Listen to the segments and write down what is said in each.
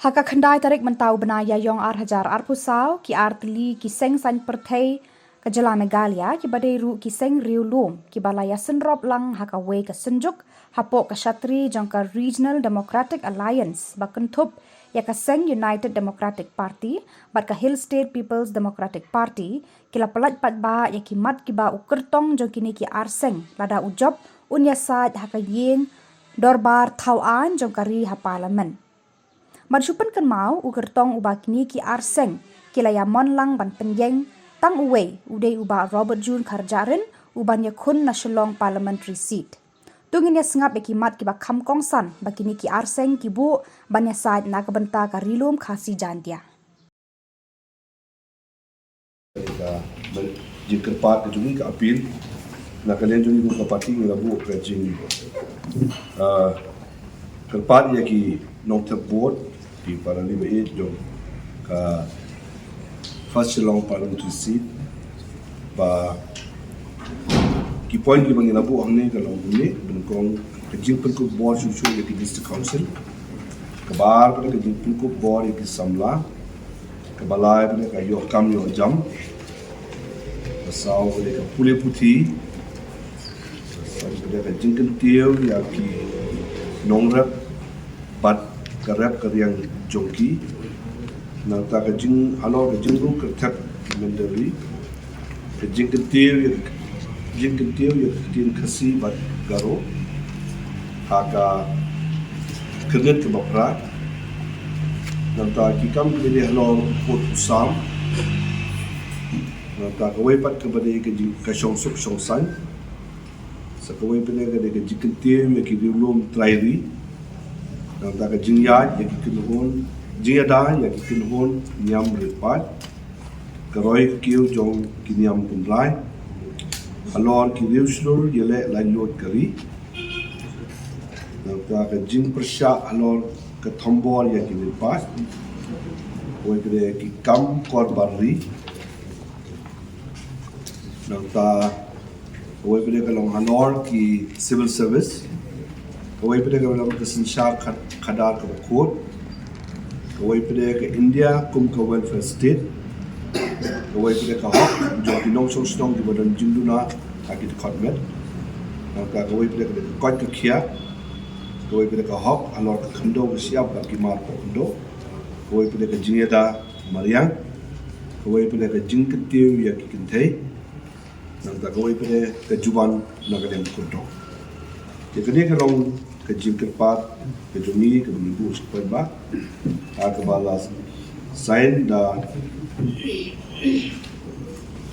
Haka khandai tarik mentau benaya yong hajar pusau ki artli ki seng san perthei ke jela Meghalaya ki badai ru ki seng riu lum ki balaya senrop lang Kawei ke senjuk hapok ke syatri jongka Regional Democratic Alliance bakentup ya ke seng United Democratic Party bat ke Hill State People's Democratic Party kila pelat pat ba ya ki mat ki ba u Kyrtong jong kini ki arseng lada ujob unya sad haka yeng dorbar tauan jong kari ha parlimen. Madsupan kan mau u Kyrtong uba kini ki arseng kila ya mon lang ban penyeng tang uwei udai uba Robert Jun Kharjarin ubanya kun na Shillong parliamentary seat. Tungin ya sengap ki mat ki ba kam kongsan ba kini ki arseng ki bu banya side na kabenta ka rilum khasi jantia. Jika part itu ni ke apil, nak kalian jadi buka parti ngelabu ke jing. Kerpat ya ki nokta board di parlimen ini jom ke first Shillong parliamentary seat. Ba ki point ki mengelabu hamne kalau ini benkong ke jing pelku board susu ya ki district council. Kebar pada ke jing pelku board ya ki Samla. Kebalai pada ke yo kam yo jam. Pasal pada ke pulih putih. Pasal pada ke jingkan tiaw ya ki nongrap bat karep kariang jongki nangta ke jing alor ke jing ru Kyrthep Mynder ke jingkan tiaw ya tin khasi bat garo haka kernet ke bapra nangta kikam ke alor pot usam nangta Kawei pat ke bade ke jing ke songsuk songsan Kawei pada ke jingkan tiaw ya ki diulum trairi nangta ke jingya ya ki kinhon jingada ya ki kinhon nyam repat karoi kiu jong ki nyam punlai alor ki riuslur yele lailot kari nangta ke jing persya alor ke thombor ya ki repat Kawei pada ki kam kor barri nangta Kawei pada ke long alor ki civil service Kawei pada ke dalam kesensyar kadar ke kod Kawei pada ke India kum ke welfare state Kawei pada ke hok jom ki nong song di badan jinduna akit khotmet maka Kawei pada ke kot ke kia Kawei pada ke hok alor ke khendo ke siap ke mar ke khendo Kawei pada ke jingeda mariang Kawei pada ke jing ketiu ya ki kentai nangta Kawei pada ke juban nagadem Kyrtong jadi kalau ke jing kerpat ke jongi ke minggu sepan ba ke balas sign da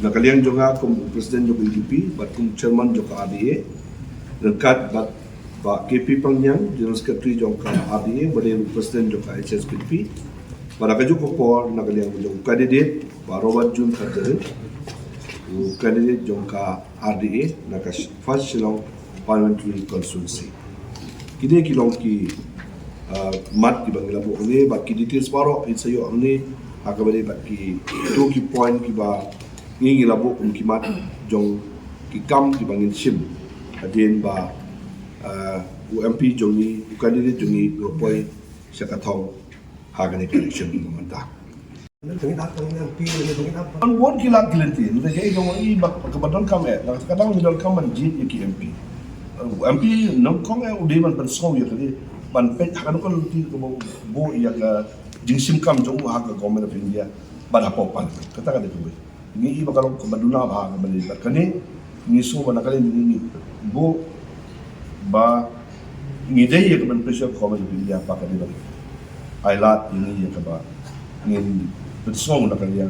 kalian juga kum presiden juga UDP bat kum chairman juga RDA dekat bat KP Pangyang general secretary juga RDA bade presiden juga HSPP pada kaju Khubor nak kalian juga candidate ba Robert Jun Kharjarin candidate juga RDA nak first Shillong parliamentary constituency kini kilong ki mat ki bangla bu ne ba ki details paro in sayo amne akabare ba ki to ki point ki ba ngi labu ki mat jong ki kam ki bangin sim adien ba UMP jongi candidate jongi gopoi Kyrtong hagane election manta on won ki lag kilentin de ke jong i ba kabadon kam e kadang midol kam man jin ki MP MP nong kong udah man pensau ya kali man pet hakan ko luti ko bo ya ka jingsim kam jong ha ka government of India bala popan kata ka dito ni iba kalong ko baduna ba ka bali kani ni so ba nakali ni bo ba ni dai ya ka ban pressure government of India pa ka dito ai lat ni ya ka ba ni pensau nakali ya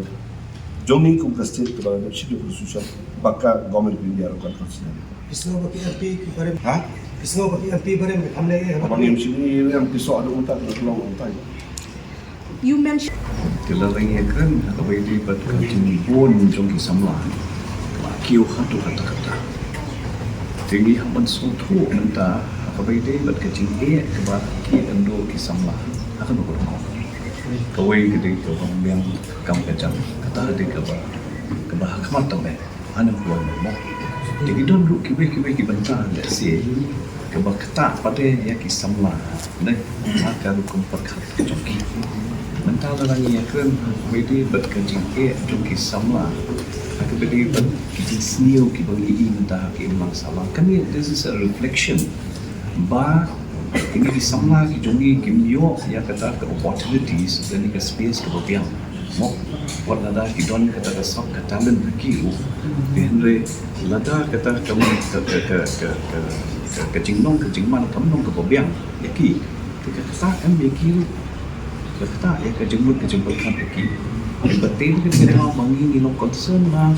jomi kum ka state ka ba ship ko social baka government of India ko consider Kisno bagi MP bare ha kisno bagi MP bare हमने abang MC ni yang kisah ada unta ada pulang unta You mentioned Kelalainya kan Kawei libat ke Jingwan jong ki Samla kiu hatu kata-kata tinggi hampan sotu menta Kawei libat ke Jingwan ke ba ki endo ki Samla akan berkong Kawei gede ke bang yang kam kacang kata de ke ba kamat tabe ana buat mo jadi don lu kiwe ki bentar le si ke ba kata pada ya ki Samla ne maka lu kompor khat jong ki kata orang yang keren Kabaitai bat kajing jong ki Samla Kabaitai bat kajing snew ki bang ii mentah ki imang salah kami this is a reflection ba ini ki Samla ki jongi ki myo ya kata ke opportunities dan ke space ke babiang mo wat lada ki don kata ke sok ke talent ki u henry lada kata kami ke Jingwan ke Jingwan kamnong ke babiang yaki kata em yaki kata ya ke jemput kan pergi betul kita mangi ni long concern na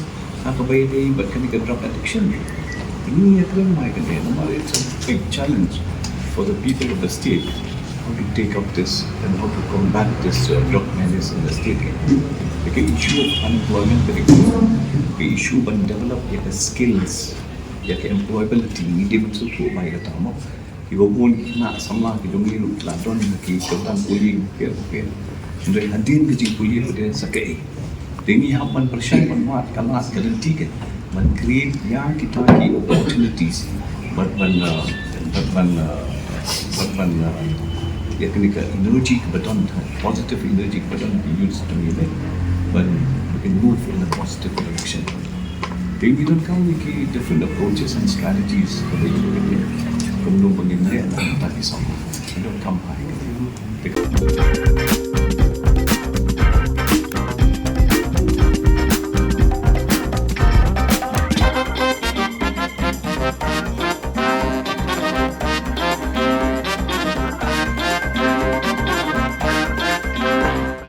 Kabaitai but can get drug addiction ini ya kan mai kan normal it's a big challenge for the people of the state how to take up this and how to combat this drug menace in the state the issue of unemployment the issue ban develop ya skills ya ke employability ni dia betul tu mai kata mo ibu pun nak Samla ke jongi lu ladon ke ketan puli ke dari hadin ke puli dia sakai demi haman persian manfaat kalau garanti ke man create yang kita ki opportunities but ya kini ke energy ke beton positive energy ke beton use to me but we can move in a positive direction then we don't come with different approaches and strategies for the belum mengenai tak kisah. Don't come high.